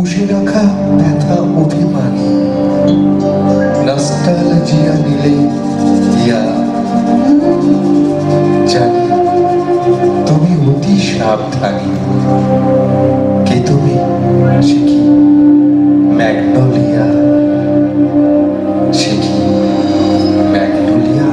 পুষে রাখা ব্যথা অভিমানী নস্টালজিয়া নিলে ইয়া জানি তুমি অতি সাবধানী কে তুমি সে কি ম্যাগনোলিয়া সে কি ম্যাগনোলিয়া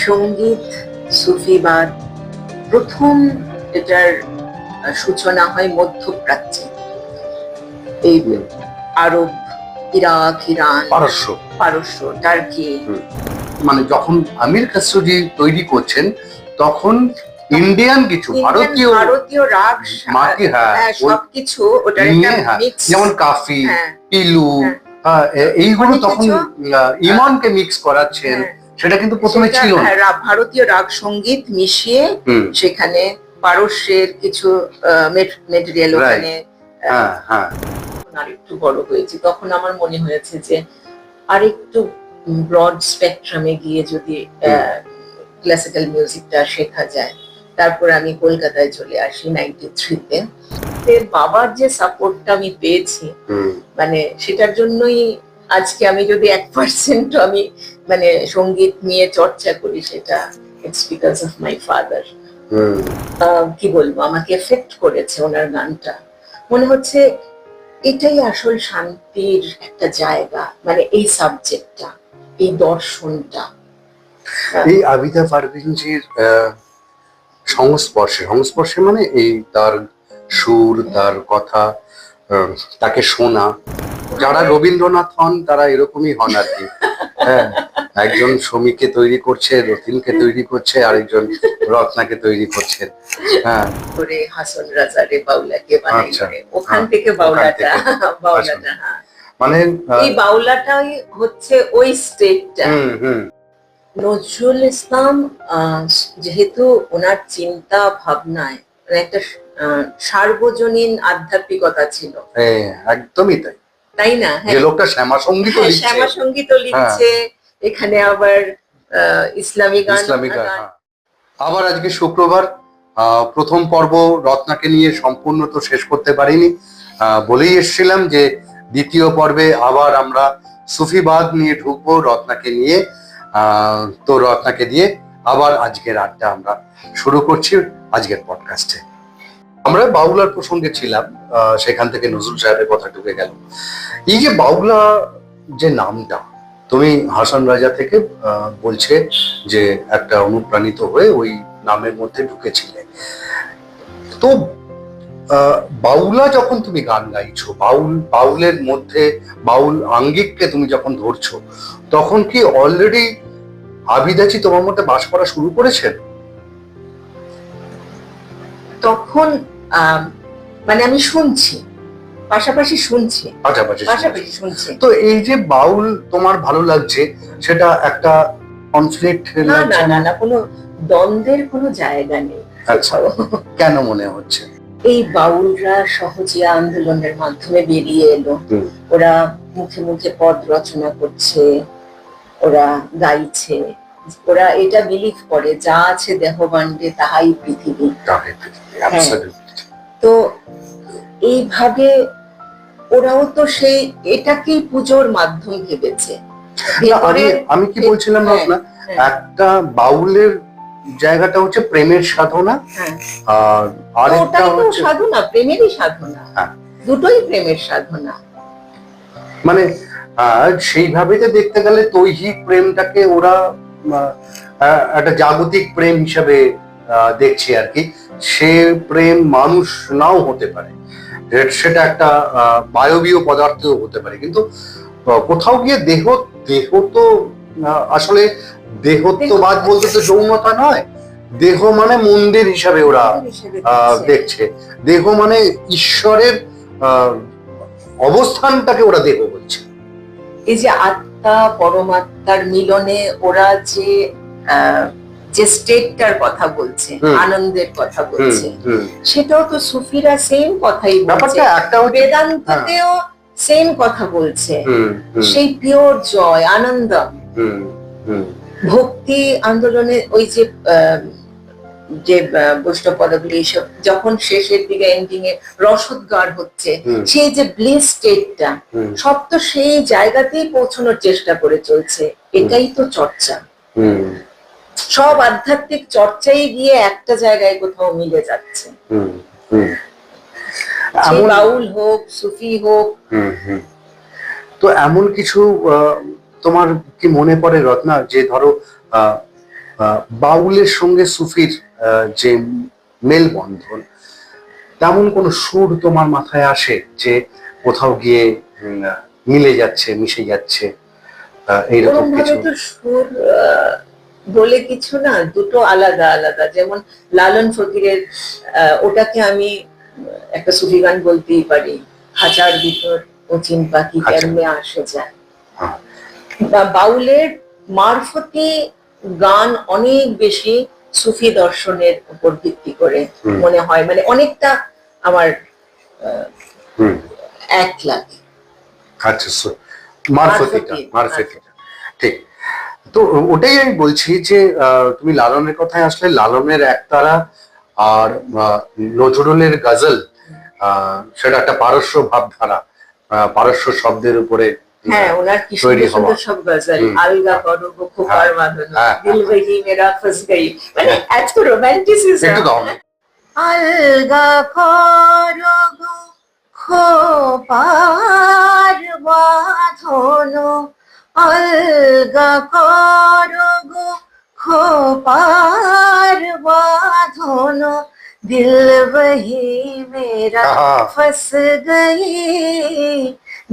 সঙ্গীত সুফিবাদ প্রথম এটার সূচনা হয় মধ্যপ্রাচ্যে, এই আরব, ইরাক, ইরান, পারস্য, টার্কি। মানে যখন আমির খসরু তৈরি করছেন তখন ইন্ডিয়ান কিছু ভারতীয় রাগ সবকিছু ওটার একটা মিক্স, যেমন কাফি, পিলু, এইগুলো তখন ইমানকে মিক্স করাচ্ছেন। সেটা কিন্তু প্রথমে ছিল না। ভারতীয় রাগ সঙ্গীত মিশিয়ে সেখানে পারস্যের কিছু মেটেরিয়াল ওখানে। আরেকটু বড় হয়েছে তখন আমার মনে হয়েছে যে আরেকটু ব্রড স্পেকট্রামে গিয়ে যদি ক্লাসিক্যাল মিউজিকটা শেখা যায়। তারপর আমি কলকাতায় চলে আসি 93-তে। বাবার যে সাপোর্টটা আমি পেয়েছি, মানে সেটার জন্যই আজকে আমি যদি 1% আমি মানে সঙ্গীত নিয়ে চর্চা করি, সেটা it's because of my father. কি বলবো, আমাকে এফেক্ট করেছে ওনার গানটা। মনে হচ্ছে এটাই আসল শান্তির একটা জায়গা, মানে এই সাবজেক্টটা, এই দর্শনটা। এই আবিদা পারভীনজির সংস্পর্শে মানে এই তার সুর, তার কথা, তাকে শোনা। যারা রবীন্দ্রনাথ হন তারা এরকমই হন আর কি। হ্যাঁ, একজন সমীকে তৈরি করছে, রথিনকে তৈরি করছে, আরেকজন রত্নাকে তৈরি করছে। হ্যাঁ, করে হাসন রাজারে বাউলাকে বানাই করে ওখান থেকে বাউলাটা। মানে এই বাউলাটাই হচ্ছে ওই স্টেটটা। নজরুল ইসলাম যেহেতু ওনার চিন্তা ভাবনায় একটা সার্বজনীন আধ্যাত্মিকতা ছিল, একদমই তাই। তাই না? যে লোকটা শ্যামা সঙ্গীত হ্যাঁ, লিখছে, শ্যামা সঙ্গীত লিখছে, এখানে আবার ইসলামী গান। ইসলামিক গান, হ্যাঁ। আবার আজকে শুক্রবার, প্রথম পর্ব রত্নাকে নিয়ে সম্পূর্ণ তো শেষ করতে পারিনি, বলেই এসেছিলাম যে দ্বিতীয় পর্বে আবার আমরা সুফিবাদ নিয়ে ঢুকবো রত্নাকে নিয়ে। তো রত্নাকে দিয়ে আবার আজকের আড্ডা আমরা শুরু করছি আজকের পডকাস্টে। আমরা বাউলার প্রসঙ্গে ছিলাম, সেখান থেকে নজরুল সাহেবের কথা ঢুকে গেল। এই যে বাউলা যে নামটা, তুমি হাসান রাজা থেকে বলছে যে একটা অনুপ্রাণিত হয়ে ওই নামের মধ্যে ঢুকেছিলে। তো বাউলা যখন তুমি গান গাইছো, বাউলের মধ্যে বাউল আঙ্গিককে তুমি যখন ধরছো, তখন কি অলরেডি আবিদাচি তোমার মধ্যে বাস করা শুরু করেছেন? তখন মানে আমি শুনছি, পাশাপাশি শুনছি। তো এই যে বাউল তোমার ভালো লাগছে, সেটা একটা কনফ্লিক্ট? না না না না, কোনো দ্বন্দ্বের কোনো জায়গা নেই। আচ্ছা, কেন মনে হচ্ছে? এই বাউলরা সহজিয়া আন্দোলনের মাধ্যমে বেরিয়ে এলো, ওরা মুখে মুখে পদ রচনা করছে, ওরা গাইছে, ওরা এটা বিলিভ করে যা আছে দেহবান্ডে তাহাই পৃথিবী। তো এইভাবে ওরাও তো সেই এটাকেই পুজোর মাধ্যম ভেবেছে। আমি কি বলছিলাম না, একটা বাউলের জায়গাটা হচ্ছে প্রেমের সাধনা, আর আরেকটা হচ্ছে সাধনা, প্রেমেরই সাধনা, দুটোই প্রেমের সাধনা। মানে সেইভাবে দেখতে গেলে তৈহিক প্রেমটাকে ওরা একটা জাগতিক প্রেম হিসাবে দেখছে আর কি। সে প্রেম মানুষ নাও হতে পারে, সেটা একটা বায়বীয় পদার্থও হতে পারে, কিন্তু কোথাও গিয়ে দেহ তো আসলে দেহত্ববাদ বলতে তো যৌনতা নয়, দেহ মানে মন্দির হিসাবে ওরা দেখছে, দেহ মানে ঈশ্বরের অবস্থানটাকে ওরা দেহ বলছে। এই যে আত্মা পরমাত্মার মিলনে ওরা যে স্টেটটার কথা বলছে, আনন্দের কথা বলছে, সেটাও তো সুফিরা সেম কথাই বলছে, বেদান্ততেও সেম কথা বলছে, সেই পিওর জয়, আনন্দম। ভক্তি আন্দোলনে ওই যে বৈষ্ণব পদগুলি এইসব যখন শেষের দিকে এন্ডিং এ রসোদ্গার হচ্ছে, সেই যে ব্লিস স্টেটটা, সব তো সেই জায়গাতেই পৌঁছানোর চেষ্টা করে চলছে। এটাই তো চর্চা, সব আধ্যাত্মিক চর্চাই গিয়ে একটা জায়গায় কোথাও মিলে যাচ্ছে। বাউল হোক, সুফি হোক। তো এমন কিছু তোমার কি মনে পড়ে রত্না, যে ধরো বাউলের সঙ্গে সুফির যে মেলবন্ধন, তেমন কোন সুর তোমার মাথায় আসে যে কোথাও গিয়ে মিলে যাচ্ছে, মিশে যাচ্ছে, এইরকম কিছু? সুর বলে কিছু না, দুটো আলাদা আলাদা। যেমন লালন ফকিরের, ওটাকে আমি একটা সুফি গান বলতেই পারি, হাজার ভিতর অচিন পাখি কেমনে আসে যায়। বাউলের মারফতি গান অনেক বেশি সুফি দর্শনের উপর ভিত্তি করে মনে হয়, মানে অনেকটা আমার এক লাগে। আচ্ছা, মারফতিটা ঠিক। তো ওটাই আমি বলছি যে তুমি লালনের কথায় আসলে, লালনের একতারা আর নজরুলের গজল, সেটা একটা পারস্য ভাবধারা, পারস্য শব্দের উপরে ওনার কি সুন্দর সুন্দর সব গজল, আলগা করো গো খোপার বাঁধন, দিল বহি মেরা ফস গই, মানে এত রোমান্টিসিজম। আলগা করো গো খোপার বাঁধন, আলগা করো গো খোপার বাঁধন, দিল বহি মেরা ফস গই,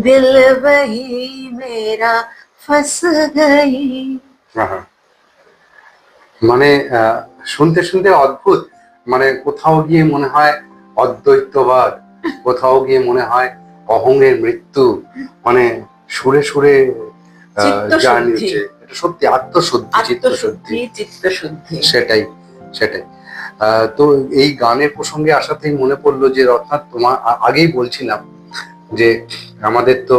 দিল বহি মেরা ফস গই। মানে শুনতে শুনতে অদ্ভুত, মানে কোথাও গিয়ে মনে হয় অদ্বৈতবাদ, কোথাও গিয়ে মনে হয় অহংয়ের মৃত্যু, মানে সুরে সুরে জানিয়েছে। এটা সত্যি আত্মশুদ্ধি, চিত্তশুদ্ধি। চিত্তশুদ্ধি, সেটাই। তো এই গানের প্রসঙ্গে আসাতেই মনে পড়লো যে রত্না তোমার আগেই বলছিলাম যে আমাদের তো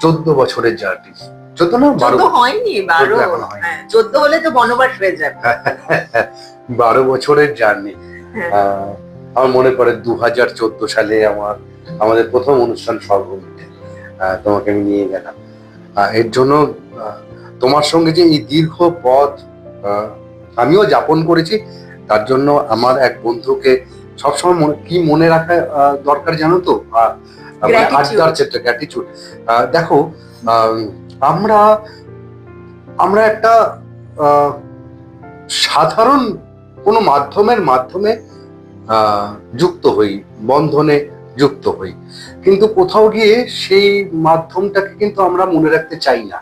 14 বছরের জার্নি, 14 না 12 14 হয়নি, 12। 14 এখনো হয়নি। 14 হলে তো বনবাস হয়ে যাবে। 12 বছরের জার্নি। হ্যাঁ। আমার মনে পড়ে 2014 সালে আমাদের প্রথম অনুষ্ঠান সর্বমিটে তোমাকে আমি নিয়ে গেলাম। এর জন্য তোমার সঙ্গে যে এই দীর্ঘ পথ আমিও যাপন করেছি, তার জন্য আমার এক বন্ধুকে সবসময় কি মনে রাখা দরকার জানো তো, মানে Gratitude. আড্ডার ক্ষেত্রে গ্র্যাটিটিউড। দেখো আমরা একটা সাধারণ কোনো মাধ্যমে যুক্ত হই, বন্ধনে যুক্ত হই, কিন্তু কোথাও গিয়ে সেই মাধ্যমটাকে কিন্তু আমরা মনে রাখতে চাই না।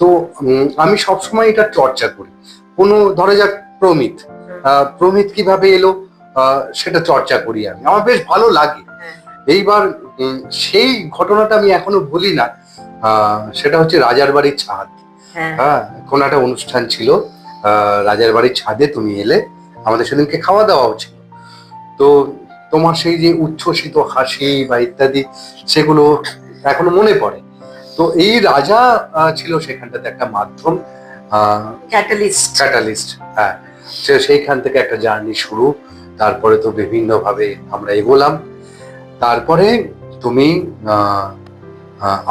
তো আমি সবসময় এটা চর্চা করি। কোনো ধরে যাক প্রমিত কিভাবে এলো সেটা চর্চা করি আমি, আমার বেশ ভালো লাগে। এইবার সেই ঘটনাটা আমি এখনো ভুলি না, সেটা হচ্ছে রাজার বাড়ির ছাদ। হ্যাঁ, কোন একটা অনুষ্ঠান ছিল, রাজার বাড়ির ছাদে তুমি এলে, আমাদের সেদিনকে খাওয়া দাওয়াও ছিল। তো তোমার সেই যে উচ্ছ্বসিত হাসি বা ইত্যাদি, সেগুলো এখনো মনে পড়ে। তো এই রাজা ছিল সেখানটাতে একটা মাধ্যম, ক্যাটালিস্ট। হ্যাঁ, সেইখান থেকে একটা জার্নি শুরু। তারপরে তো বিভিন্ন ভাবে আমরা এগোলাম। তারপরে তুমি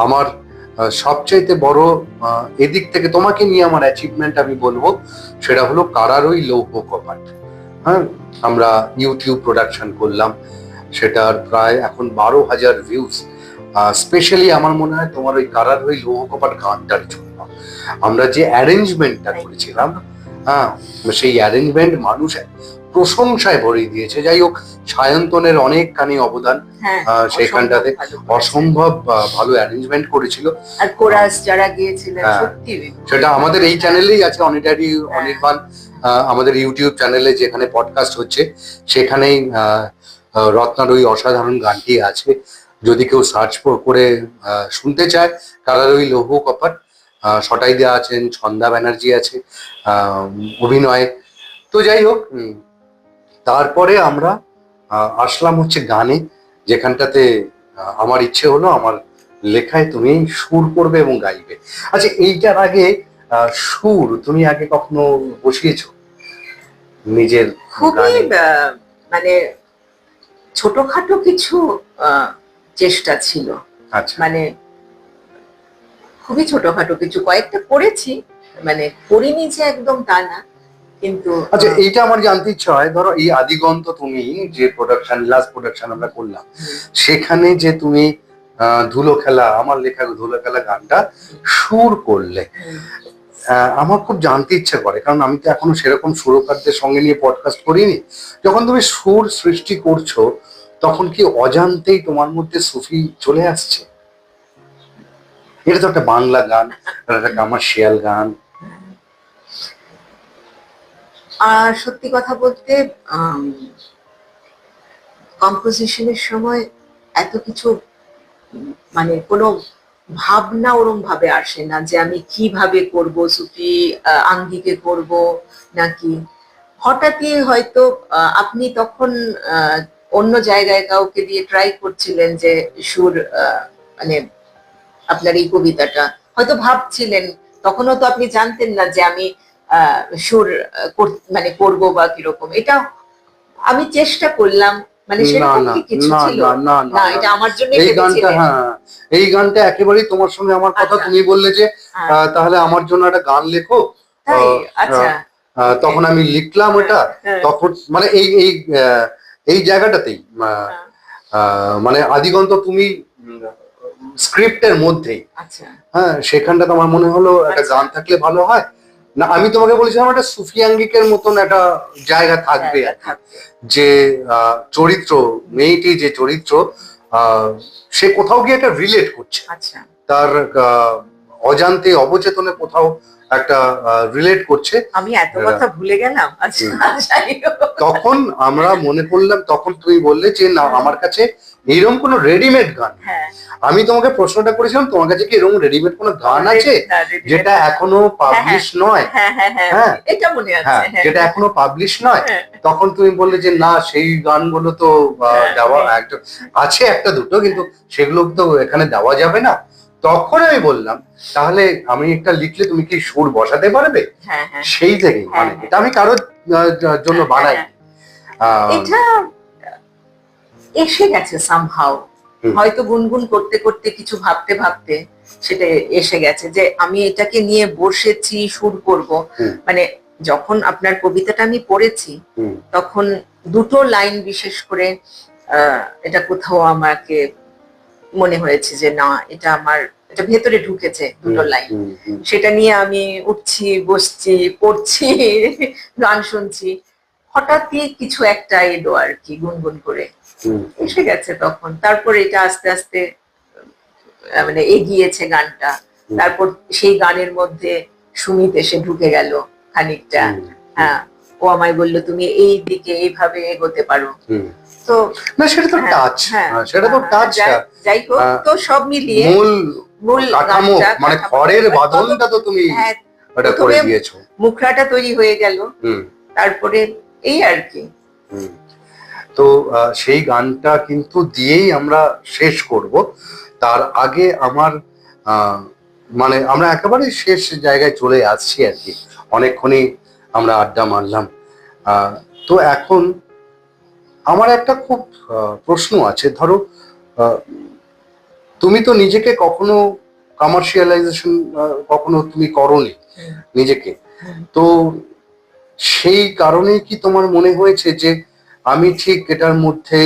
আমার সবচাইতে বড় এদিক থেকে তোমাকে নিয়ে আমার অ্যাচিভমেন্ট আমি বলবো, সেটা হলো কারার ওই লৌহ কপাট। হ্যাঁ, আমরা ইউটিউব প্রোডাকশন করলাম, সেটার প্রায় এখন 12,000 ভিউজ। স্পেশালি আমার মনে হয় তোমার ওই কারার ওই লৌহ কপাট গানটার জন্য আমরা যে অ্যারেঞ্জমেন্টটা করেছিলাম, হ্যাঁ, সেই অ্যারেঞ্জমেন্ট মানুষ প্রশংসায় ভরিয়ে দিয়েছে। যাই হোক, সায়ন্তনের অনেকখানি অবদান সেইখানটাতে, অসম্ভব ভালো অ্যারেঞ্জমেন্ট করেছিল। আর কোরাস যারা গিয়েছিলেন সত্যি, সেটা আমাদের এই চ্যানেলেই আছে, অনির্বাণ আমাদের ইউটিউব চ্যানেলে যেখানে পডকাস্ট হচ্ছে সেখানেই রত্নার ওই অসাধারণ গানটি আছে। যদি কেউ সার্চ করে শুনতে চায়, কারার ওই লৌহ কপাট, সটাই দেওয়া আছেন, ছন্দা ব্যানার্জি আছে অভিনয়ে। তো যাই হোক, তারপরে আমরা আসলাম হচ্ছে গানে, যেখানটাতে আমার ইচ্ছে হলো আমার লেখায় তুমি সুর করবে এবং গাইবে। আচ্ছা, এইটার আগে সুর তুমি আগে কখনো বসিয়েছো নিজের? খুবই মানে ছোটখাটো কিছু চেষ্টা ছিল। আচ্ছা, মানে খুবই ছোটখাটো কিছু কয়েকটা করেছি, মানে করিনি যে একদম তা না, কিন্তু আচ্ছা, এইটা আমার জানতে ইচ্ছা হয়, ধরো এই আদিগন্ত তুমি যে লাস্ট প্রোডাকশন আমরা করলাম, সেখানে যে তুমি ধুলো খেলা, আমার লেখা ধুলো খেলা গানটা সুর করলে, আমার খুব জানতে ইচ্ছা করে, কারণ আমি তো এখনো সেরকম সুরকারদের সঙ্গে নিয়ে পডকাস্ট করিনি। যখন তুমি সুর সৃষ্টি করছো, তখন কি অজান্তেই তোমার মধ্যে সুফি চলে আসছে? এটা তো একটা বাংলা গান, একটা কমার্শিয়াল গান। আর সত্যি কথা বলতে কম্পোজিশনের সময় এত কিছু মানে কোনো ভাবনা ওরম ভাবে আসে না যে আমি কিভাবে করব, সুফি আঙ্গিকে করব নাকি। হঠাৎই হয়তো আপনি তখন অন্য জায়গায় কাউকে দিয়ে ট্রাই করছিলেন যে সুর, মানে আপনার এই কবিতাটা হয়তো ভাবছিলেন, তখনও তো আপনি জানতেন না যে আমি সুর মানে করবো বা কিরকম। এটা আমি চেষ্টা করলাম, মানে সেরকম কি কিছু ছিল না, এটা আমার জন্য এই গানটা, হ্যাঁ, এই গানটা একেবারেই তোমার সঙ্গে আমার কথা। তুমি বললে যে তাহলে আমার জন্য একটা গান লেখো, আচ্ছা, তখন আমি লিখলাম ওটা। তখন মানে এই জায়গাটাতেই মানে আদিগন্ত তুমি স্ক্রিপ্টের মধ্যেই, হ্যাঁ, সেখানটা আমার মনে হলো একটা গান থাকলে ভালো হয় না। আমি তোমাকে বলেছিলাম একটা সুফি আঙ্গিকের মতন একটা জায়গা থাকবে, যে চরিত্র, মেয়েটি যে চরিত্র, সে কোথাও গিয়ে একটা রিলেট করছে, তার অজান্তে অবচেতনে কোথাও একটা রিলেট করছে। আমি এত কথা ভুলে গেলাম। আচ্ছা, যাই হোক। তখন আমরা মনে করলাম, তখন তুমি বললে যে না আমার কাছে এইরকম কোনো রেডিমেড গান। হ্যাঁ, আমি তোমাকে প্রশ্নটা করেছিলাম তোমার কাছে কি এরকম রেডিমেড কোনো গান আছে যেটা এখনো পাবলিশ নয়? হ্যাঁ হ্যাঁ হ্যাঁ, হ্যাঁ এটা মনে আছে। হ্যাঁ, হ্যাঁ, যেটা এখনো পাবলিশ নয়। হ্যাঁ, তখন তুমি বললে যে না সেই গানগুলো তো দেওয়া একটা আছে, একটা দুটো, কিন্তু সেগুলো তো এখানে দেওয়া যাবে না। তখন আমি বললাম তাহলে আমি একটা লিখলে তুমি কি সুর বসাতে পারবে? হ্যাঁ, হ্যাঁ, সেই থেকেই মানে হ্যাঁ, এটা আমি কারোর জন্য বানাই। হ্যাঁ, এটা এসে গেছে সামহাউ। হুম। হয়তো গুনগুন করতে করতে কিছু ভাবতে ভাবতে সেটা এসে গেছে যে আমি এটাকে নিয়ে বসেছি, সুর করব। হুম। মানে যখন আপনার কবিতাটা আমি পড়েছি হুম। তখন দুটো লাইন বিশেষ করে এটা কোথাও আমাকে মনে হয়েছে যে না এটা আমার, এটা ভেতরে ঢুকেছে দুটো লাইন। হুম, হুম, সেটা নিয়ে আমি উঠছি, বসছি, পড়ছি, গান শুনছি, হঠাৎই কিছু একটা এলো আর কি, গুনগুন করে হুম, এসে গেছে তখন। তারপর এটা আস্তে আস্তে মানে এগিয়েছে গানটা। হুম। তারপর সেই গানের মধ্যে সুমিত এসে ঢুকে গেল খানিকটা। হুম, হ্যাঁ, ও আমায় বললো তুমি এই দিকে এইভাবে এগোতে পারো। হুম। তো না সেটা তো হ্যাঁ, টাচ, হ্যাঁ, সেটা তো টাচ। যাই হোক, তো সব মিলিয়ে মূল মূল কাঠামো গানটা, মানে কাঠামো, খড়ের বাঁধনটা তো তুমি হ্যাঁ, ওটা করে প্রথমে দিয়েছো। মুখরাটা তৈরি হয়ে গেল, হুম, তারপরে এই আর কি। হুম। তো সেই গানটা কিন্তু দিয়েই আমরা শেষ করব। তার আগে আমার আহ, মানে আমরা একেবারে শেষ জায়গায় চলে আসছি আর কি, অনেকক্ষণই আমরা আড্ডা মারলাম। তো এখন আমার একটা খুব প্রশ্ন আছে। ধরো আহ, তুমি তো নিজেকে কখনো কমার্শিয়ালাইজেশন কখনো তুমি করোনি হুম, নিজেকে। হুম। তো সেই কারণেই কি তোমার মনে হয়েছে যে আমি ঠিক এটার মধ্যে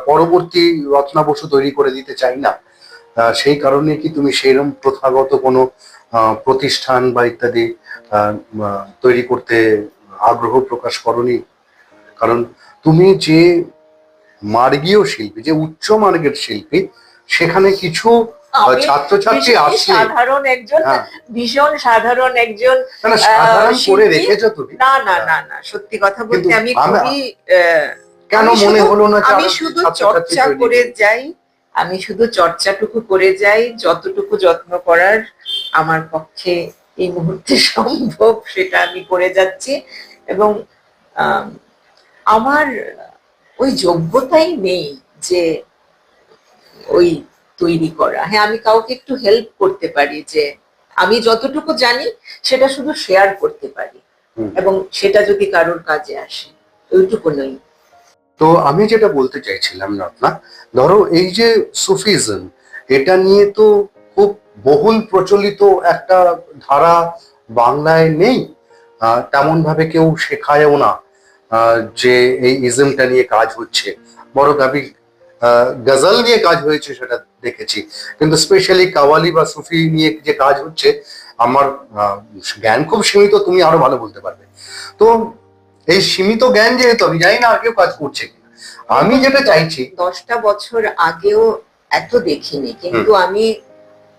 পরবর্তী রচনা বসু তৈরি করে দিতে চাই না? সেই কারণে কি তুমি সেইরকম প্রথাগত কোনো প্রতিষ্ঠান বা ইত্যাদি তৈরি করতে আগ্রহ প্রকাশ করনি? কারণ তুমি যে মার্গীয় শিল্পী, যে উচ্চ মার্গের শিল্পী, সেখানে কিছু আমি ছাত্রছাত্রী ভীষণ আসলে সাধারণ একজন, হ্যাঁ ভীষণ সাধারণ একজন না না, সাধারণ করে শিল্পী। রেখেছো তুমি। না না না না, সত্যি কথা বলতে কিন্তু আমি আমরা- খুবই কেন আমি মনে শুধু- হলো না যে আমি আরো শুধু ছাত্রছাত্রী চর্চা তৈরি করে করবে? যাই, আমি শুধু চর্চাটুকু করে যাই, যতটুকু যত্ন করার আমার পক্ষে এই মুহূর্তে সম্ভব সেটা আমি করে যাচ্ছি। এবং আম, আমার ওই যোগ্যতাই নেই যে ওই তৈরি করা। হ্যাঁ, আমি কাউকে একটু হেল্প করতে পারি, যে আমি যতটুকু জানি সেটা শুধু শেয়ার করতে পারি, হুম। এবং সেটা যদি কারোর কাজে আসে, ওইটুকু নই। তো আমি যেটা বলতে চাইছিলাম রত্না, ধরো এই যে সুফিজম, এটা নিয়ে তো খুব বহুল প্রচলিত একটা ধারা বাংলায় নেই। তেমন ভাবে কেউ শেখায়ও না যে এই ইজমটা নিয়ে কাজ হচ্ছে। বড় আমি গজল নিয়ে কাজ হয়েছে সেটা দেখেছি, কিন্তু স্পেশালি কাওয়ালি বা সুফি নিয়ে যে কাজ হচ্ছে আমার জ্ঞান খুব সীমিত, তুমি আরো ভালো বলতে পারবে। তো এই সীমিত জ্ঞান যেহেতু, আমি জানি না আর কেউ কাজ করছে কিনা। আমি যেটা চাইছি, 10টা বছর আগেও এত দেখিনি, কিন্তু আমি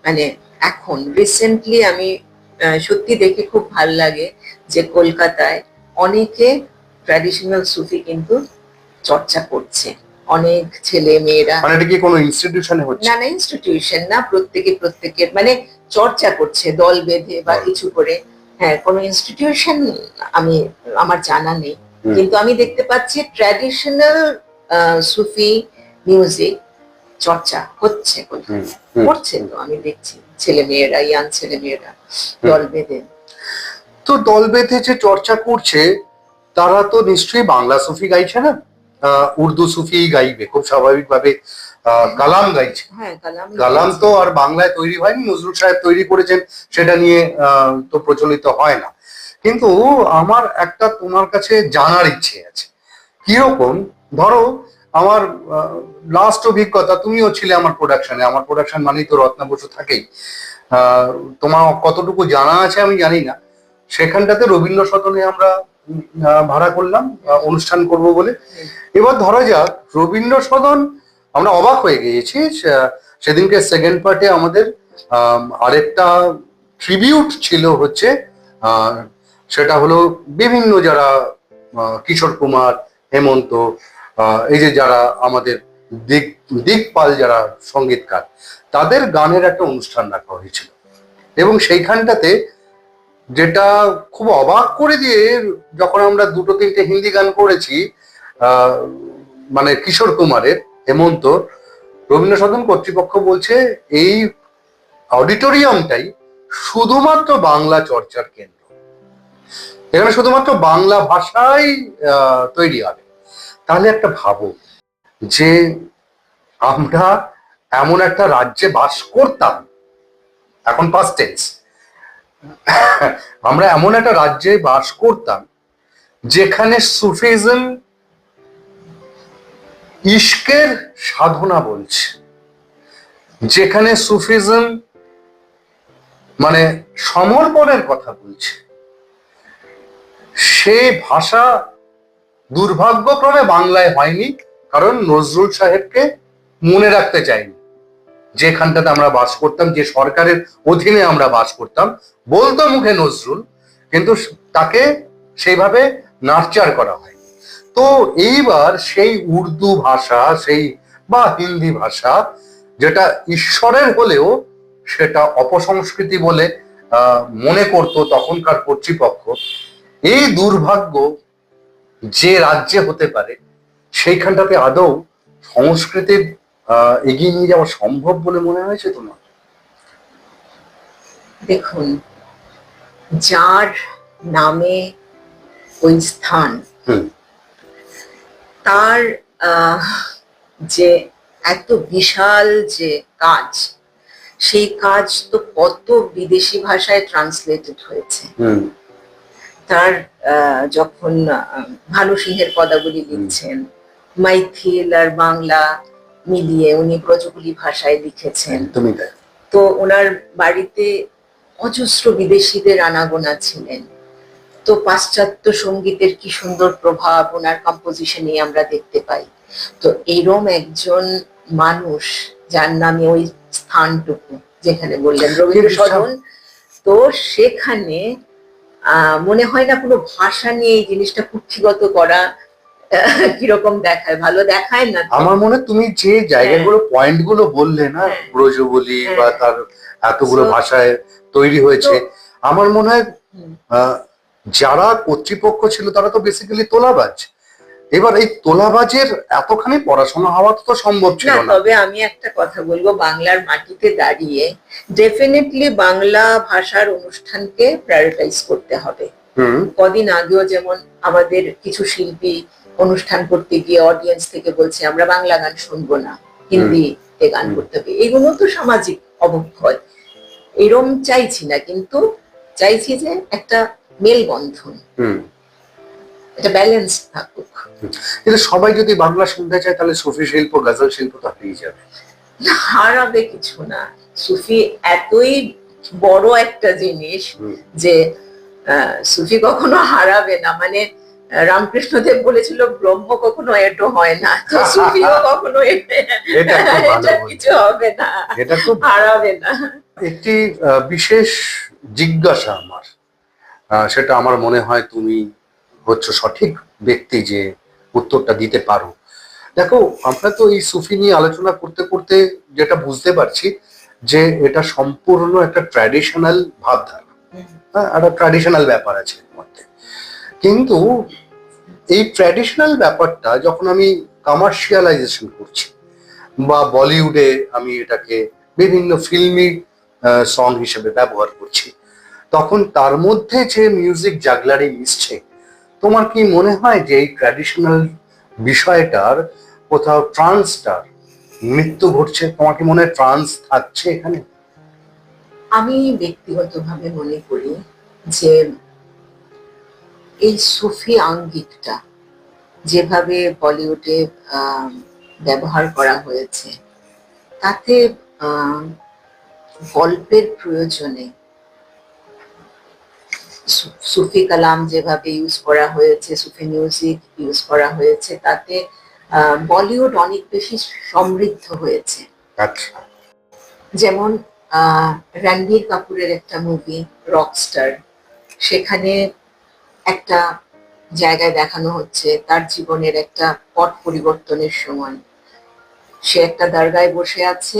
মানে এখন রিসেন্টলি আমি সত্যি দেখে খুব ভাল লাগে যে কলকাতায় অনেকে ট্র্যাডিশনাল সুফি কিন্তু চর্চা করছে, অনেক ছেলে মেয়েরা। মানে এটা কি কোনো ইনস্টিটিউশনে হচ্ছে? না না, ইনস্টিটিউশন না, প্রত্যেকের মানে চর্চা করছে দল বেঁধে বা দল। কিছু করে। হ্যাঁ, কোনো ইনস্টিটিউশন আমি আমার জানা নেই, হুম। কিন্তু আমি দেখতে পাচ্ছি ট্র্যাডিশনাল সুফি মিউজিক চর্চা হচ্ছে হুম, করছে। তো আমি দেখছি ছেলে মেয়েরা, ইয়াং ছেলে মেয়েরা দল বেঁধে। তো দল বেঁধে যে চর্চা করছে তারা তো নিশ্চয়ই বাংলা সুফি গাইছে না, উর্দু সুফি গাইবে খুব স্বাভাবিকভাবে। কালাম গাইছে। হ্যাঁ, কালাম তো আর বাংলায় তৈরি হয়নি, নজরুল সাহেব তৈরি করেছেন, সেটা নিয়ে তো প্রচলিত হয় না। কিন্তু আমার একটা তোমার কাছে জানার ইচ্ছে আছে, কিরকম ধরো আমার লাস্ট অভিজ্ঞতা, তুমিও ছিলে আমার প্রোডাকশনে, আমার প্রোডাকশন মানেই তো রত্না বসু থাকেই। তোমার কতটুকু জানা আছে আমি জানি না, সেখানটাতে রবীন্দ্র সদনে আমরা ভাড়া করলাম অনুষ্ঠান করব বলে। এবার ধরা যাক রবীন্দ্র সদন, আমরা অবাক হয়ে গিয়েছি সেদিনকে সেকেন্ড পার্টে আমাদের আরেকটা ট্রিবিউট ছিল হচ্ছে আহ, সেটা হলো বিভিন্ন যারা কিশোর কুমার, হেমন্ত, এই যে যারা আমাদের দিকপাল যারা সঙ্গীতকার, তাদের গানের একটা অনুষ্ঠান রাখা হয়েছিল। এবং সেইখানটাতে যেটা খুব অবাক করে দিয়ে, যখন আমরা দুটো তিনটে হিন্দি গান করেছি, আহ, মানে কিশোর কুমারের, হেমন্ত, রবীন্দ্র সদন কর্তৃপক্ষ বলছে এই অডিটোরিয়ামটাই শুধুমাত্র বাংলা চর্চার কেন্দ্র, এখানে শুধুমাত্র বাংলা ভাষাই তৈরি হবে। তাহলে একটা ভাবো যে আমরা এমন একটা রাজ্যে বাস করতাম, এখন পাস্ট টেন্স, আমরা এমন একটা রাজ্যে বাস করতাম যেখানে সুফিজম ইশকের সাধনা বলছে, যেখানে সুফিজম মানে সমর্পণের কথা বলছে। সে ভাষা দুর্ভাগ্যক্রমে বাংলায় হয়নি, কারণ নজরুল সাহেবকে মনে রাখতে চাইনি। যেখানটাতে আমরা বাস করতাম, যে সরকারের অধীনে আমরা বাস করতাম, বলতো মুখে নজরুল, কিন্তু তাকে সেইভাবে নার্চার করা হয়। তো এইবার সেই উর্দু ভাষা, সেই বা হিন্দি ভাষা, যেটা ঈশ্বরের হলেও সেটা অপসংস্কৃতি বলে মনে করতো তখনকার কর্তৃপক্ষ, এই দুর্ভাগ্য যে রাজ্যে হতে পারে সেইখানটাতে আদৌ সংস্কৃতির এগিয়ে নিয়ে যাওয়া সম্ভব বলে মনে হয়েছে তোমার? দেখুন, যার নামে ওই স্থান, তার যে এত বিশাল যে কাজ, সেই কাজ তো কত বিদেশি ভাষায় ট্রান্সলেটেড হয়েছে। তার যখন ভানু সিংহের পদাবলী লিখছেন, মাইথিল আর বাংলা মিলিয়ে উনি ব্রজগুলি ভাষায় লিখেছেন। তো ওনার বাড়িতে অজস্র বিদেশিদের আনাগোনা ছিলেন। তো পাশ্চাত্য সঙ্গীতের কি সুন্দর প্রভাব ওনার কম্পোজিশনে আমরা দেখতে পাই। তো এরম একজন মানুষ, যার নামে ওই স্থানটুকু যেখানে বললেন রবীন্দ্র সদন, তো সেখানে মনে হয় না কোনো ভাষা নিয়ে এই জিনিসটা কুক্ষিগত করা কিরকম দেখায়, ভালো দেখায় না। আমার মনে তুমি যে জায়গাগুলো পয়েন্ট গুলো বললে না, ব্রজবলি বা তার এতগুলো ভাষায় তৈরি হয়েছে, আমার মনে হয় যারা কর্তৃপক্ষ ছিল তারা তো বেসিক্যালি তোলাবাজ। এবার এই তোলাবাজের এতখানি পড়াশোনা হওয়া তো সম্ভব ছিল না। তবে আমি একটা কথা বলবো, বাংলার মাটিতে দাঁড়িয়ে ডেফিনেটলি বাংলা ভাষার অনুষ্ঠানকে প্রায়োরিটাইজ করতে হবে। কদিন আগেও যেমন আমাদের কিছু শিল্পী অনুষ্ঠান করতে গিয়ে অডিয়েন্স থেকে বলছে আমরা বাংলা গান শুনবো না, হিন্দিতে গান করতে হবে। এগুলো তো সামাজিক অবক্ষয়, এরম চাইছি না, কিন্তু চাইছি যে একটা মেলবন্ধন, এটা ব্যালেন্স থাকুক। কিন্তু সবাই যদি বাংলা শুনতে চায় তাহলে সুফি শিল্প, গজল শিল্প তো হারিয়ে যাবে। হারাবে কিছু না, সুফি এতই বড় একটা জিনিস যে সুফি কখনো হারাবে না। মানে রামকৃষ্ণদেব বলেছিল ব্রহ্ম কখনো এটো হয় না, তো সুফিও কখনো এটা কিছু হবে না, এটা খুব হারাবে না। একটি বিশেষ জিজ্ঞাসা আমার, সেটা আমার মনে হয় তুমি হচ্ছে সঠিক ব্যক্তি যে উত্তরটা দিতে পারো। দেখো, আমরা তো এই সুফি নিয়ে আলোচনা করতে করতে যেটা বুঝতে পারছি যে এটা সম্পূর্ণ একটা ট্র্যাডিশনাল ভাবধারা, একটা ট্র্যাডিশনাল ব্যাপার আছে এর মধ্যে। কিন্তু এই ট্র্যাডিশনাল ব্যাপারটা যখন আমি কমার্শিয়ালাইজেশন করছি বা বলিউডে আমি এটাকে বিভিন্ন ফিল্মি সং হিসেবে ব্যবহার করছি, তখন তার মধ্যে যে মিউজিক জাগলারি মিশছে, তোমার কি মনে হয় যে এই ট্র্যাডিশনাল বিষয়টার কোথাও ট্রান্সটার মৃত্যু ঘটছে? তোমার কি মনে হয় ট্রান্স থাকছে এখানে? আমি ব্যক্তিগতভাবে মনে করি যে এই সুফি আঙ্গিকটা যেভাবে বলিউডে ব্যবহার করা হয়েছে, তাতে গল্পের প্রয়োজনে সুফি কালাম যেভাবে ইউজ করা হয়েছে, সুফি মিউজিক ইউজ করা হয়েছে, তাতে বলিউড অনেক বেশি সমৃদ্ধ হয়েছে। আচ্ছা, যেমন রণবীর কাপুরের একটা মুভি রকস্টার, সেখানে একটা জায়গায় দেখানো হচ্ছে তার জীবনের একটা পট পরিবর্তনের সময়। সে একটা দরগায় বসে আছে,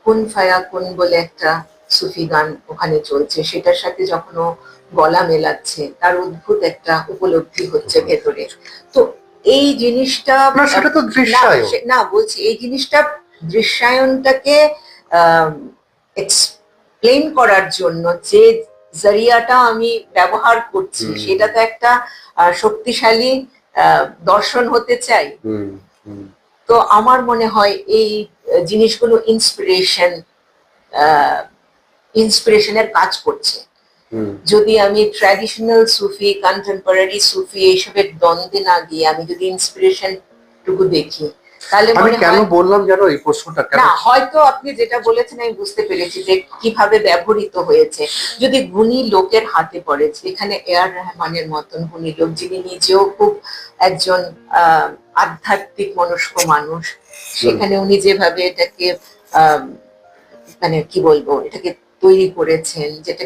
কুন ফায়া কুন বলে একটা সুফি গান ওখানে চলছে, সেটার সাথে যখন ও গলা মেলাচ্ছে তার অদ্ভুত একটা উপলব্ধি হচ্ছে ভেতরে। তো এই জিনিসটা না, সেটা তো দৃশ্যায়ন। না বলছি এই জিনিসটা দৃশ্যায়নটাকে এক্সপ্লেন করার জন্য যে জরিয়াটা আমি ব্যবহার করছি সেটা তো একটা শক্তিশালী দর্শন হতে চাই। তো আমার মনে হয় এই জিনিসগুলো ইন্সপিরেশনের কাজ করছে। যদি আমি ট্র্যাডিশনাল সুফি, কন্টেম্পোরারি সুফি এইসবের দ্বন্দ্বে না গিয়ে আমি যদি ইন্সপিরেশন টুকু দেখি, তাহলে আমি কেন বললাম জানো এই প্রশ্নটা, কেন না হয়তো আপনি যেটা বলেছেন আমি বুঝতে পেরেছি যে কিভাবে ব্যবহৃত হয়েছে। যদি গুণী লোকের হাতে পড়ে, এখানে এআর রহমানের মতন গুণী লোক, যিনি নিজেও খুব একজন আধ্যাত্মিক মনস্ক মানুষ, সেখানে উনি যেভাবে এটাকে মানে কি বলবো, এটাকে তৈরি করেছেন, যেটা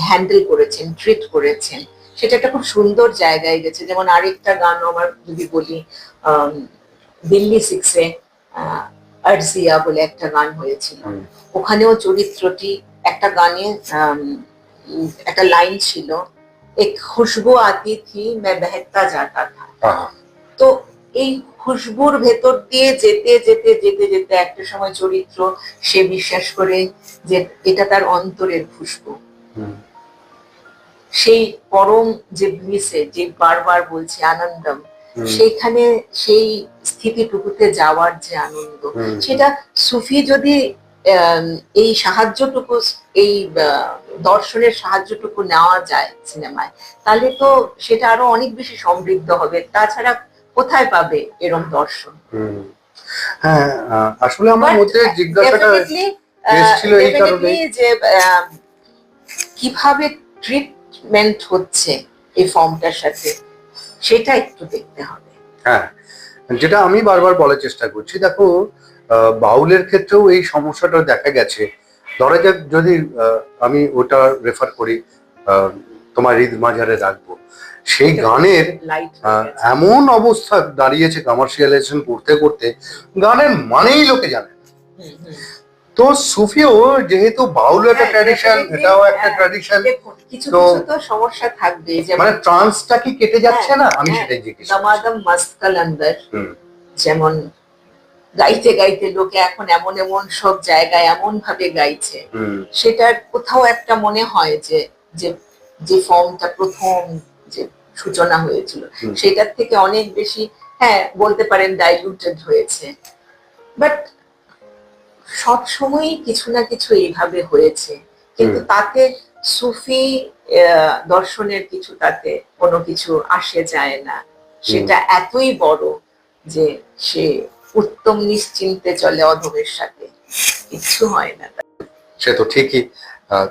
হ্যান্ডেল করেছেন, ট্রিট করেছেন, সেটা একটা খুব সুন্দর জায়গায় গেছে। যেমন আরেকটা গান আমার যদি বলি, দিল্লি সিক্সে আরজিয়া বলে একটা গান হয়েছিল, ওখানেও চরিত্রটি একটা গানে একটা লাইন ছিল, এক খুশবু আতি থি মে বেহতা জাতা থা। তো এই খুশবুর ভেতর দিয়ে যেতে যেতে যেতে যেতে একটা সময় চরিত্র সে বিশ্বাস করে যে এটা তার অন্তরের খুশবু। সেই পরম যে ব্লিসে, যে বারবার বলছে আনন্দম, সেইখানে সেই স্থিতিটুকুতে যাওয়ার যে আনন্দ, সেটা সুফি যদি এই সাহায্যটুকু, এই দর্শনের সাহায্যটুকু নেওয়া যায় সিনেমায়, তাহলে তো সেটা আরো অনেক বেশি সমৃদ্ধ হবে। তাছাড়া কোথায় পাবে এরম দর্শন? হ্যাঁ, আসলে আমার মধ্যে জিজ্ঞাসাটা এসেছিল এই কারণে যে কিভাবে ট্রিটমেন্ট হচ্ছে এই ফর্মটার সাথে, সেটা একটু দেখতে হবে। হ্যাঁ, যেটা আমি বারবার বলার চেষ্টা করছি, দেখো বাউলের ক্ষেত্রেও এই সমস্যাটা দেখা গেছে। ধরা যাক যদি আমি ওটা রেফার করি, তোমার ঈদ মাঝারে রাখবো, সেই গানের এমন অবস্থা দাঁড়িয়েছে কমার্শিয়ালাইজেশন করতে করতে গানের মানেই লোকে জানে। তো সুফিও যেহেতু বাউল একটা ট্র্যাডিশন, এটাও একটা ট্র্যাডিশন, কিছু তো সমস্যা থাকবে, মানে ট্রান্সটা কি কেটে যাচ্ছে না, আমি সেটাই জিজ্ঞেস করছি। দামাদম মস্ত কালান্দার যেমন গাইতে গাইতে লোকে এখন এমন এমন সব জায়গায় এমন ভাবে গাইছে, সেটার কোথাও একটা মনে হয় যে যে ফর্মটা প্রথম যে সূচনা হয়েছিল সেটার থেকে অনেক বেশি, হ্যাঁ বলতে পারেন ডাইলুটেড হয়েছে। বাট সব সময়ই কিছু না কিছু এইভাবে হয়েছে, কিন্তু তাতে সুফি দর্শনের কিছু, তাতে কোনো কিছু আসে যায় না। সেটা এতই বড় যে সে উত্তম নিশ্চিন্তে চলে অধমের সাথে, কিচ্ছু হয় না। সে তো ঠিকই।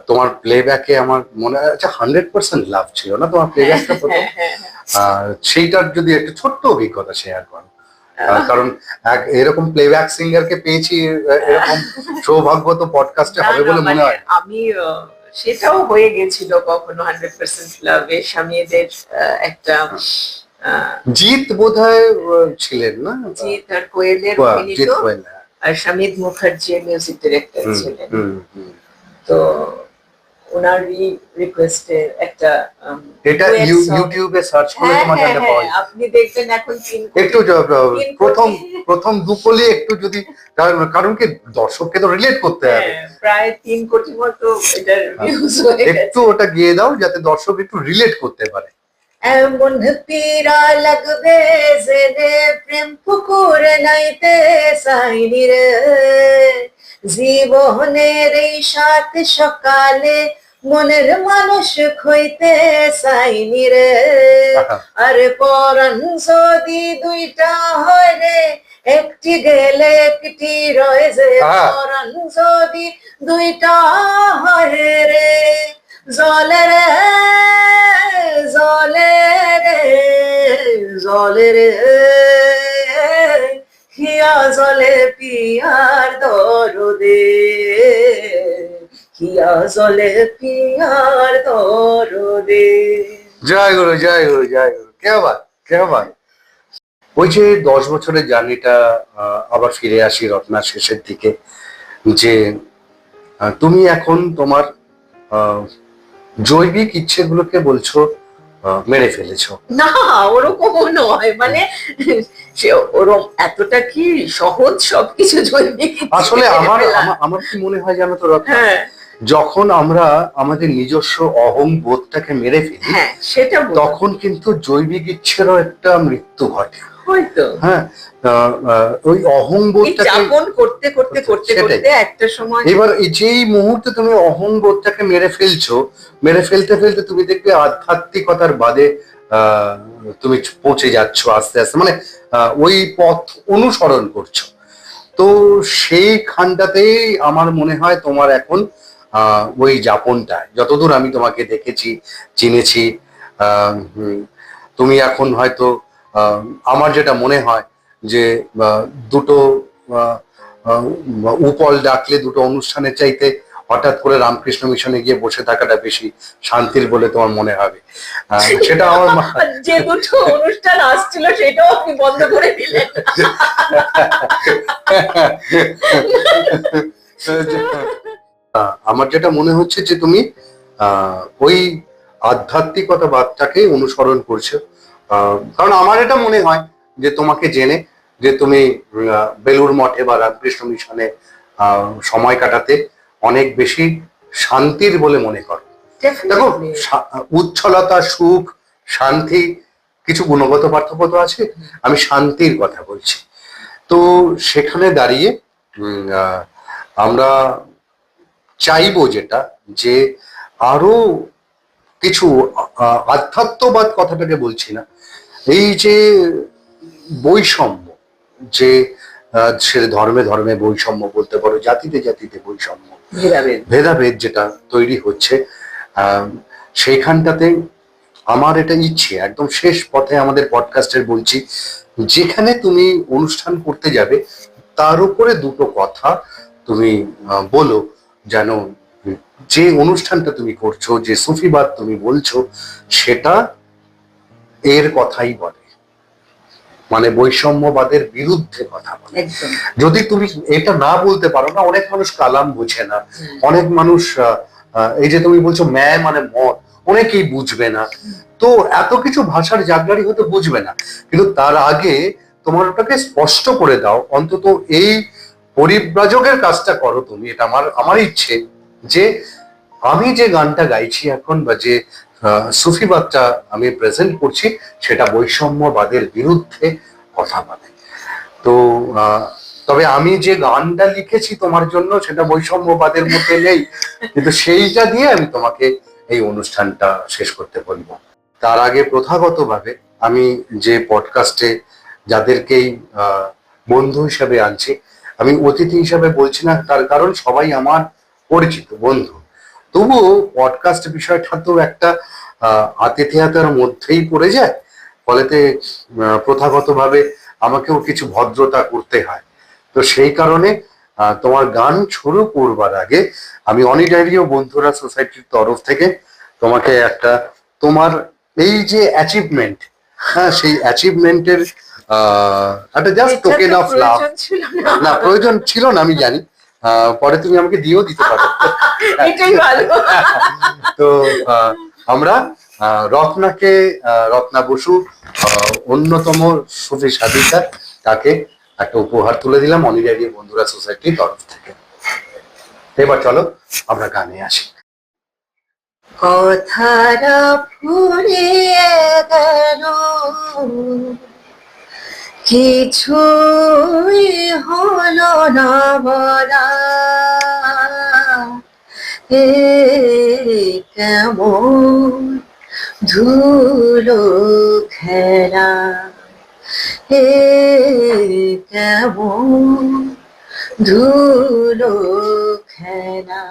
তোমার প্লেব্যাকে আমার মনে হয় 100% লাভ ছিল না তোমার প্লেব্যাকটা প্রথম, সেইটার যদি একটা ছোট্ট অভিজ্ঞতা শেয়ার করো। কারণ এরকম প্লেব্যাক সিঙ্গারকে পেয়েছি, এরকম সৌভাগ্য তো পডকাস্টে হবে বলে মনে হয়। আমি সেটাও হয়ে গেছিল কখনো 100% লাভে স্বামীদের একটা জিৎ বোধহয় ছিলেন না, জিৎ আর কোয়েলের অভিনীত, আর শামিদ মুখার্জি মিউজিক ডিরেক্টর ছিলেন। তো ওনারই রিকোয়েস্টে একটা, এটা ইউটিউবে সার্চ করে তোমার কাছে পাওয়া যায়, আপনি দেখবেন এখন একটু প্রথম দুকলি একটু যদি, কারণ কি দর্শককে তো রিলেট করতে হবে, প্রায় 3 কোটি মতো এটার ভিউজ হয়ে গেছে। একটু ওটা গিয়ে দাও যাতে দর্শক একটু রিলেট করতে পারে। এমন পীড়া লাগবে জেনে প্রেম পুকুর নাইতে সাইনি রে, জীবনের এই সাত সকালে মনের মানুষ খইতে সাইনি রে, আরে পরাণ যদি দুইটা হয় রে, একটি গেলে একটি রয়ে যে, পরাণ যদি দুইটা হয় রে, জলে রে জলে রে জলে রে, হিয়া জলে পিয়ার দরদে, কিয়া জলে পিয়ার দরদে। জয় গুরু, জয় গুরু, জয় গুরু, কে বাত, কে বাত। ওই যে 10 বছরের জার্নিটা, আবার ফিরে আসি রত্নার শেষের দিকে, যে তুমি এখন তোমার আহ, জৈবিক ইচ্ছেগুলোকে বলছো মেরে ফেলেছো। না, ওরকমও নয়, মানে সে ওরম এতটা কি সহজ সবকিছু জৈবিক ইচ্ছে আসলে আমার ফেলা। আমার আমার কি মনে হয় জানো তো রত্না, হ্যাঁ যখন আমরা আমাদের নিজস্ব অহং বোধটাকে মেরে ফেলি, হ্যাঁ, সেটা তখন কিন্তু জৈবিক ইচ্ছেরও একটা মৃত্যু ঘটে। হয়তো হ্যাঁ, ওই অহং এই বোধটাকে, যাপন করতে করতে করতে সেটাই। করতে একটা সময় এবার এই যেই মুহূর্তে তুমি অহং বোধটাকে মেরে ফেলছো, মেরে ফেলতে ফেলতে তুমি দেখবে আধ্যাত্মিকতার বাদে আহ তুমি পৌঁছে যাচ্ছ আস্তে আস্তে, মানে ওই পথ অনুসরণ করছো। তো সেই খানটাতেই আমার মনে হয় তোমার এখন ওই যাপনটা, যতদূর আমি তোমাকে দেখেছি, চিনেছি, তুমি এখন হয়তো আমার যেটা মনে হয় যে দুটো আহ, আহ, উপল ডাকলে দুটো অনুষ্ঠানের চাইতে হঠাৎ করে রামকৃষ্ণ মিশনে গিয়ে বসে থাকাটা বেশি শান্তির বলে তোমার মনে হবে। সেটা আমার যে দুটো অনুষ্ঠান আসছিল সেটাও আপনি বন্ধ করে দিলেন। আমার যেটা মনে হচ্ছে যে তুমি ওই আধ্যাত্মিকতা বাদটাকে অনুসরণ করছো। কারণ আমার এটা মনে হয় যে তোমাকে জেনে, যে তুমি বেলুড় মঠে বা রামকৃষ্ণ মিশনে সময় কাটাতে অনেক বেশি শান্তির বলে মনে করো। দেখো, উচ্ছলতা, সুখ, শান্তি, কিছু গুণগত পার্থক্য তো আছে, আমি শান্তির কথা বলছি। তো সেখানে দাঁড়িয়ে আমরা চাইবো যেটা, যে আরো কিছু আধ্যাত্মবাদ কথাটাকে বলছি না, এই যে বৈষম্য, যে সে ধর্মে ধর্মে বৈষম্য বলতে পারো, জাতিতে জাতিতে বৈষম্য, ভেদাভেদ যেটা তৈরি হচ্ছে, সেইখানটাতে আমার এটা ইচ্ছে, একদম শেষ পথে আমাদের পডকাস্টের বলছি, যেখানে তুমি অনুষ্ঠান করতে যাবে তার উপরে দুটো কথা তুমি বলো, যেন যে অনুষ্ঠানটা তুমি করছো, যে সুফিবাদ তুমি বলছো, সেটা এর কথাই বলে, মানে বৈষম্যবাদের বিরুদ্ধে কথা বলে। যদি তুমি এটা না বলতে পারো না, অনেক মানুষ কালাম বুঝে না, অনেক মানুষ এই যে তুমি বলছো ম্যা মানে মত, অনেকেই বুঝবে না। তো এত কিছু ভাষার জাগলারি হয়তো বুঝবে না, কিন্তু তার আগে তোমার ওটাকে স্পষ্ট করে দাও, অন্তত এই পরিব্রাজকের কাজটা করো তুমি। এটা আমার ইচ্ছে যে আমি যে গানটা গাইছি এখন, বা যে সুফিবাদটা আমি প্রেজেন্ট করছি, সেটা বৈষম্যবাদের বিরুদ্ধে কথা বলে। তো তবে আমি যে গানটা লিখেছি তোমার জন্য, সেটা বৈষম্যবাদের মধ্যে নেই, কিন্তু সেইটা দিয়ে আমি তোমাকে এই অনুষ্ঠানটা শেষ করতে বলবো। তার আগে প্রথাগতভাবে আমি যে পডকাস্টে যাদেরকেই বন্ধু হিসাবে আনছি, আমি অতিথি হিসাবে বলছি না, তার কারণ সবাই আমার পরিচিত বন্ধু। তবুও পডকাস্ট বিষয়টা তো একটা আতিথেয়তার মধ্যেই পড়ে যায়, ফলেতে প্রথাগতভাবে আমাকেও কিছু ভদ্রতা করতে হয়। তো সেই কারণে তোমার গান শুরু করবার আগে আমি অনিডাইরিও বন্ধুরা সোসাইটির তরফ থেকে তোমাকে একটা, তোমার এই যে অ্যাচিভমেন্ট, হ্যাঁ, সেই অ্যাচিভমেন্টের একটা জাস্ট টোকেন অফ লাভ। না, প্রয়োজন ছিল না, আমি জানি, পরে তুমি আমাকে দিয়েও দিতে পারো। তো আমরা রত্নাকে, রত্না বসু, অন্যতম সুফি সাধিকা, তাকে একটা উপহার তুলে দিলাম অনিডাইরিও বন্ধুরা সোসাইটির তরফ থেকে। এবার চলো আমরা গানে আসি। কথাটা ফুরিয়ে গেল, কিছুই হলো না বলা, এ কেমন ধুলো খেলা, এ কেমন ধুলো খেলা।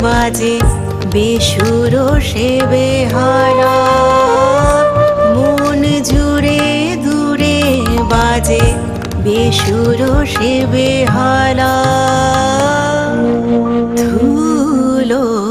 বাজে বেসুর সে বেহালা, মন জুড়ে দূরে বাজে বেসুর সে বেহালা, ধুলো